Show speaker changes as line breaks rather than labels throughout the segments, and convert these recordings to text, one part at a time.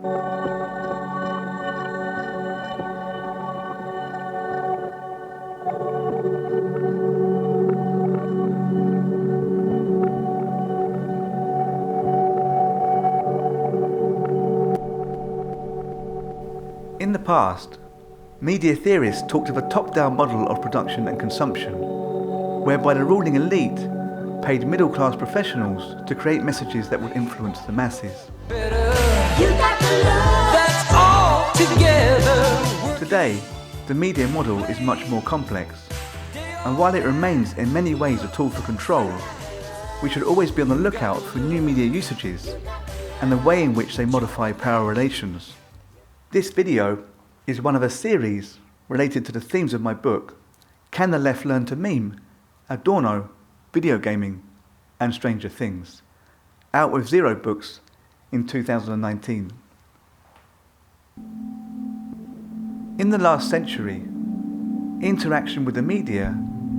In the past, media theorists talked of a top-down model of production and consumption, whereby the ruling elite paid middle-class professionals to create messages that would influence the masses. Today, the media model is much more complex, and while it remains in many ways a tool for control, we should always be on the lookout for new media usages and the way in which they modify power relations. This video is one of a series related to the themes of my book, Can the Left Learn to Meme? Adorno, Video Gaming, and Stranger Things, out with Zero Books in 2019. In the last century, interaction with the media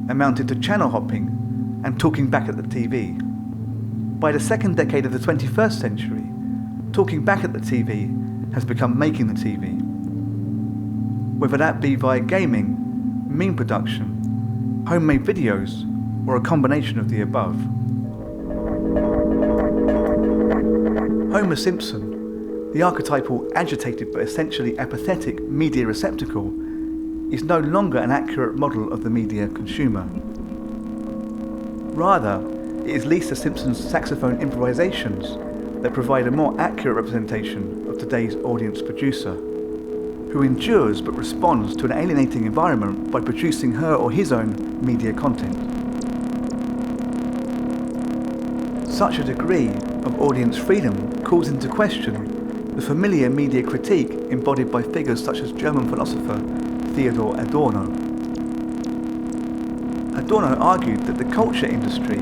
amounted to channel hopping and talking back at the TV. By the second decade of the 21st century, talking back at the TV has become making the TV. Whether that be via gaming, meme production, homemade videos, or a combination of the above. Homer Simpson, the archetypal, agitated but essentially apathetic media receptacle, is no longer an accurate model of the media consumer. Rather, it is Lisa Simpson's saxophone improvisations that provide a more accurate representation of today's audience producer, who endures but responds to an alienating environment by producing her or his own media content. Such a degree of audience freedom calls into question the familiar media critique embodied by figures such as German philosopher Theodor Adorno. Adorno argued that the culture industry,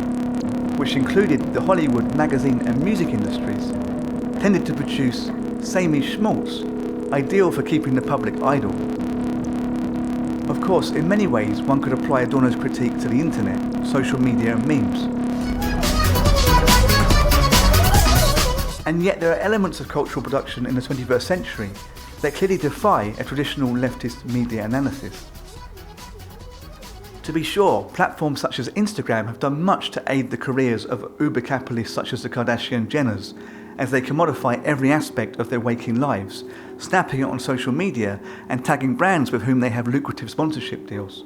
which included the Hollywood, magazine and music industries, tended to produce samey schmaltz, ideal for keeping the public idle. Of course, in many ways one could apply Adorno's critique to the internet, social media and memes. And yet there are elements of cultural production in the 21st century that clearly defy a traditional leftist media analysis. To be sure, platforms such as Instagram have done much to aid the careers of uber capitalists such as the Kardashian Jenners, as they commodify every aspect of their waking lives, snapping it on social media and tagging brands with whom they have lucrative sponsorship deals.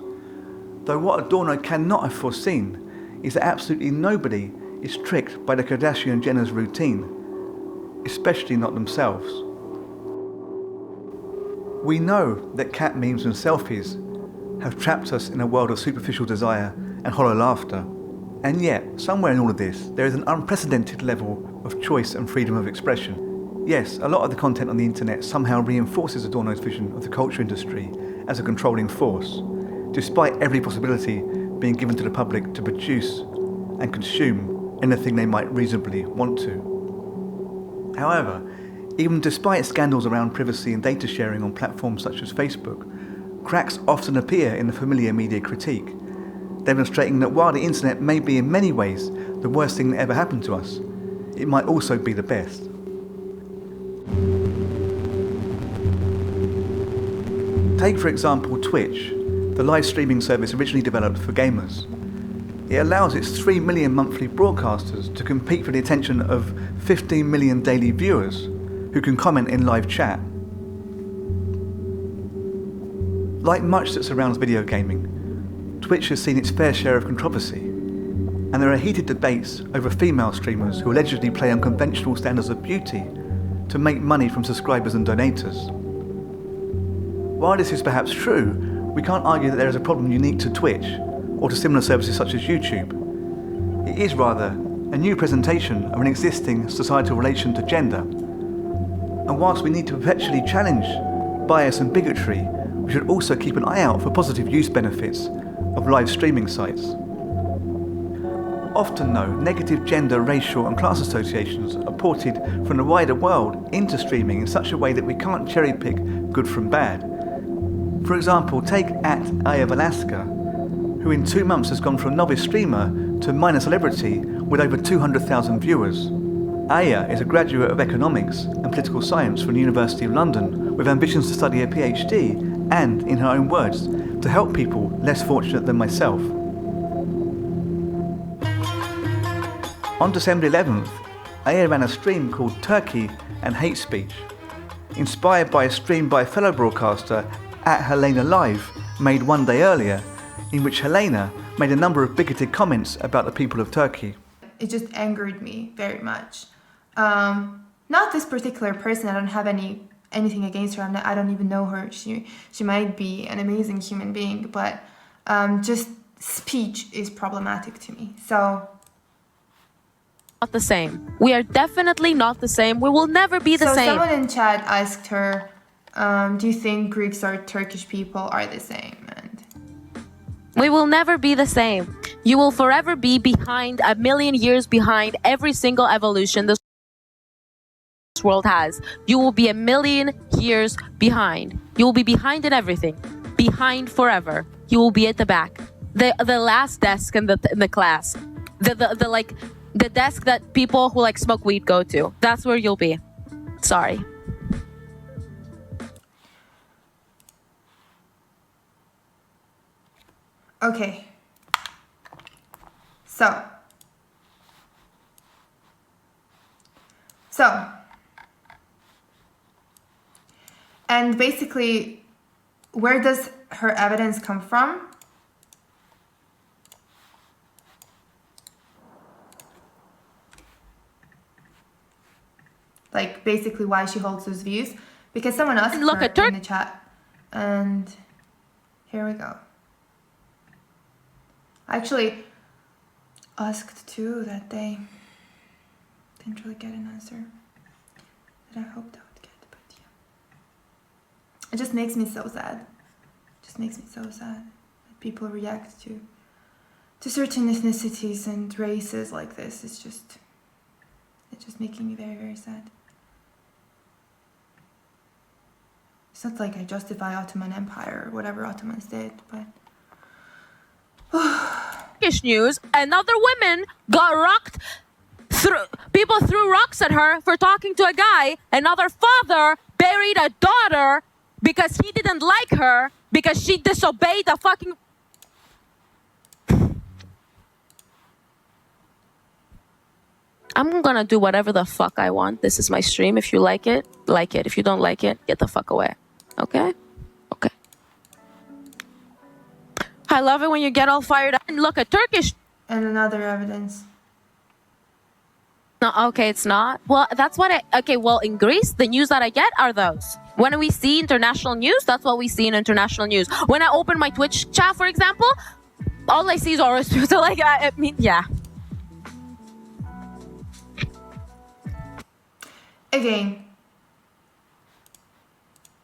Though what Adorno cannot have foreseen is that absolutely nobody is tricked by the Kardashian Jenners routine, especially not themselves. We know that cat memes and selfies have trapped us in a world of superficial desire and hollow laughter. And yet, somewhere in all of this, there is an unprecedented level of choice and freedom of expression. Yes, a lot of the content on the internet somehow reinforces Adorno's vision of the culture industry as a controlling force, despite every possibility being given to the public to produce and consume anything they might reasonably want to. However, even despite scandals around privacy and data sharing on platforms such as Facebook, cracks often appear in the familiar media critique, demonstrating that while the internet may be in many ways the worst thing that ever happened to us, it might also be the best. Take for example Twitch, the live streaming service originally developed for gamers. It allows its 3 million monthly broadcasters to compete for the attention of 15 million daily viewers who can comment in live chat. Like much that surrounds video gaming, Twitch has seen its fair share of controversy, and there are heated debates over female streamers who allegedly play unconventional standards of beauty to make money from subscribers and donators. While this is perhaps true, we can't argue that there is a problem unique to Twitch or to similar services such as YouTube. It is rather a new presentation of an existing societal relation to gender. And whilst we need to perpetually challenge bias and bigotry, we should also keep an eye out for positive use benefits of live streaming sites. Often though, negative gender, racial and class associations are ported from the wider world into streaming in such a way that we can't cherry pick good from bad. For example, take @Aya Velasca, who in 2 months has gone from novice streamer to minor celebrity with over 200,000 viewers. Aya is a graduate of economics and political science from the University of London with ambitions to study a PhD and, in her own words, to help people less fortunate than myself. On December 11th, Aya ran a stream called Turkey and Hate Speech, inspired by a stream by a fellow broadcaster at Helena Live, made one day earlier, in which Helena made a number of bigoted comments about the people of Turkey.
It just angered me very much. Not this particular person, I don't have anything against her, I don't even know her, she might be an amazing human being, but just speech is problematic to me, so...
Not the same. We are definitely not the same. We will never be the same.
So someone in chat asked her, do you think Greeks or Turkish people are the same? And
we will never be the same. You will forever be behind, a million years behind every single evolution this world has. You will be a million years behind. You will be behind in everything. Behind forever. You will be at the back. The last desk in the class. The desk that people who like smoke weed go to. That's where you'll be. Sorry.
okay. So. And basically, where does her evidence come from? Like, basically why she holds those views. Because someone asked her in the chat. And here we go. I actually asked too that day. Didn't really get an answer that I hoped I would get, but yeah. It just makes me so sad. It just makes me so sad that people react to certain ethnicities and races like this. It's just making me very, very sad. It's not like I justify Ottoman Empire or whatever Ottomans did, but...
News, another woman got rocked. People threw rocks at her for talking to a guy. Another father buried a daughter because he didn't like her because she disobeyed the fucking... I'm gonna do whatever the fuck I want. This is my stream. If you like it, like it. If you don't like it, get the fuck away. Okay? Okay. I love it when you get all fired up. And look, a Turkish...
And another evidence.
No, okay, it's not. Well, that's what okay, well, in Greece, the news that I get are those. When we see international news, that's what we see in international news. When I open my Twitch chat, for example, all I see is horror stories. So, like, I mean, yeah.
Again,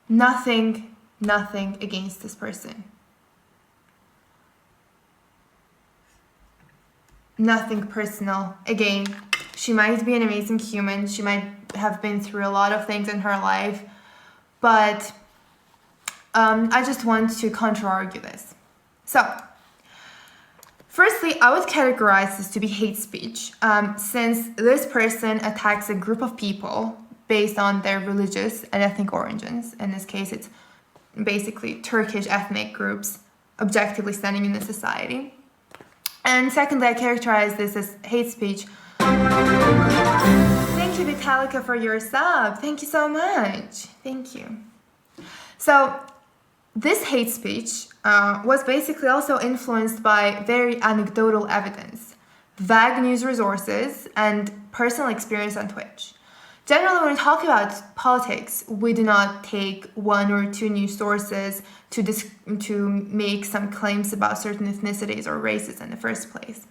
nothing against this person. Nothing personal. Again, she might be an amazing human. She might have been through a lot of things in her life. But I just want to counter-argue this. So, firstly, I would categorize this to be hate speech, since this person attacks a group of people based on their religious and ethnic origins. In this case, it's basically Turkish ethnic groups objectively standing in the society. And secondly, I characterize this as hate speech. Thank you, Vitalica, for your sub. Thank you so much. Thank you. So, this hate speech was basically also influenced by very anecdotal evidence, vague news resources, and personal experience on Twitch. Generally, when we talk about politics, we do not take one or two news sources to make some claims about certain ethnicities or races in the first place.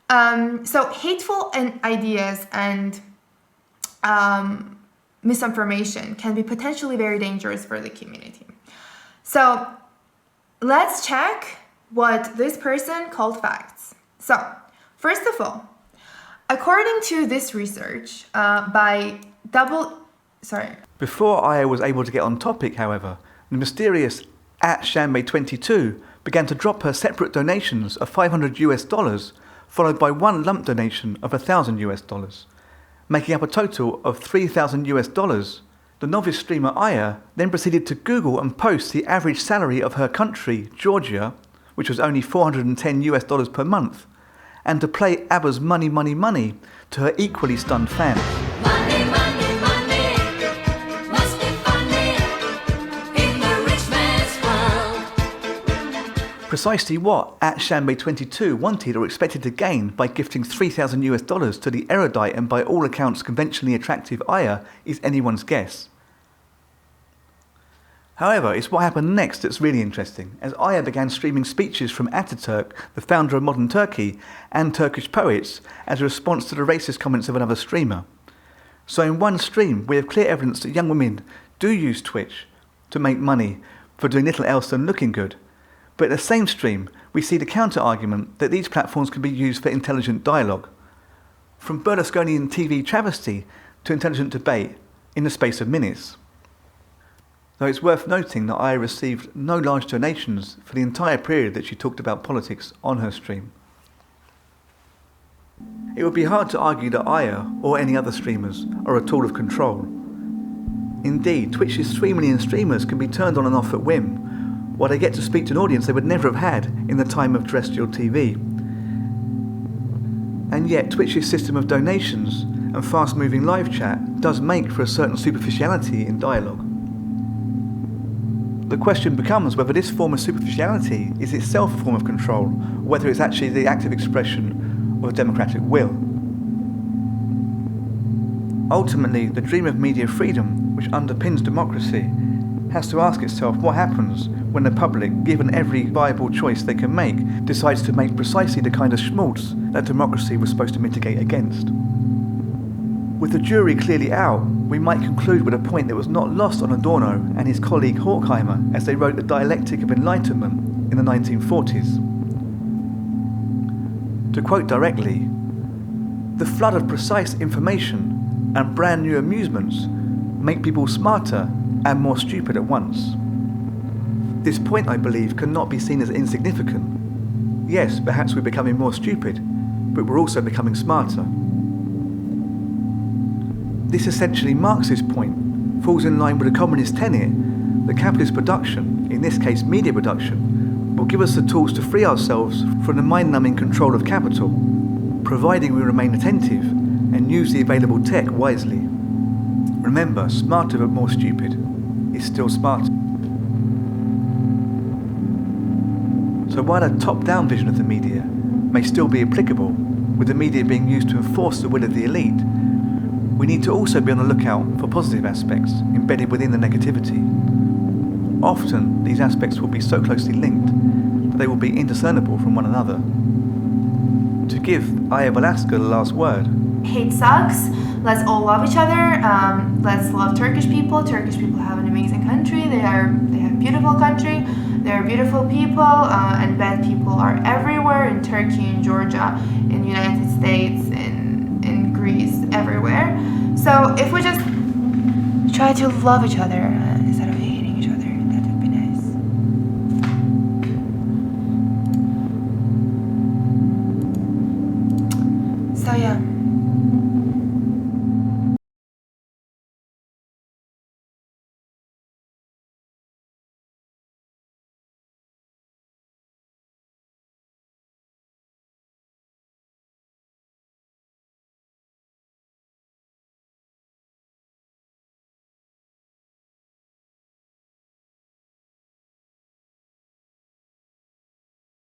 So hateful ideas and misinformation can be potentially very dangerous for the community. So let's check what this person called facts. So first of all, according to this research
Before I was able to get on topic, however, the mysterious @Shanbei22 began to drop her separate donations of $500 US, followed by one lump donation of $1,000 US. making up a total of $3,000. The novice streamer Aya then proceeded to Google and post the average salary of her country, Georgia, which was only $410 per month, and to play ABBA's Money, Money, Money to her equally stunned fans.
Money, money, money, must be funny in the rich man's world.
Precisely what @Shanbei22 wanted or expected to gain by gifting $3,000 to the erudite and by all accounts conventionally attractive Aya is anyone's guess. However, it's what happened next that's really interesting, as Aya began streaming speeches from Ataturk, the founder of modern Turkey, and Turkish poets, as a response to the racist comments of another streamer. So in one stream, we have clear evidence that young women do use Twitch to make money for doing little else than looking good. But in the same stream, we see the counter-argument that these platforms can be used for intelligent dialogue. From Berlusconian TV travesty to intelligent debate in the space of minutes. Though it's worth noting that Aya received no large donations for the entire period that she talked about politics on her stream. It would be hard to argue that Aya, or any other streamers, are a tool of control. Indeed, Twitch's 3 million streamers can be turned on and off at whim, while they get to speak to an audience they would never have had in the time of terrestrial TV. And yet, Twitch's system of donations and fast-moving live chat does make for a certain superficiality in dialogue. The question becomes whether this form of superficiality is itself a form of control, or whether it's actually the active expression of a democratic will. Ultimately, the dream of media freedom, which underpins democracy, has to ask itself what happens when the public, given every viable choice they can make, decides to make precisely the kind of schmaltz that democracy was supposed to mitigate against. With the jury clearly out, we might conclude with a point that was not lost on Adorno and his colleague Horkheimer as they wrote The Dialectic of Enlightenment in the 1940s. To quote directly, "The flood of precise information and brand new amusements make people smarter and more stupid at once." This point, I believe, cannot be seen as insignificant. Yes, perhaps we're becoming more stupid, but we're also becoming smarter. This essentially Marxist point falls in line with the communist tenet that capitalist production, in this case media production, will give us the tools to free ourselves from the mind-numbing control of capital, providing we remain attentive and use the available tech wisely. Remember, smarter but more stupid is still smarter. So while a top-down vision of the media may still be applicable, with the media being used to enforce the will of the elite, we need to also be on the lookout for positive aspects embedded within the negativity. Often, these aspects will be so closely linked that they will be indiscernible from one another. To give Aya Velasquez the last word,
Hate sucks. Let's all love each other. Let's love Turkish people. Turkish people have an amazing country. They have a beautiful country. They're beautiful people, and bad people are everywhere in Turkey, in Georgia, in the United States, in Greece, everywhere. So if we just try to love each other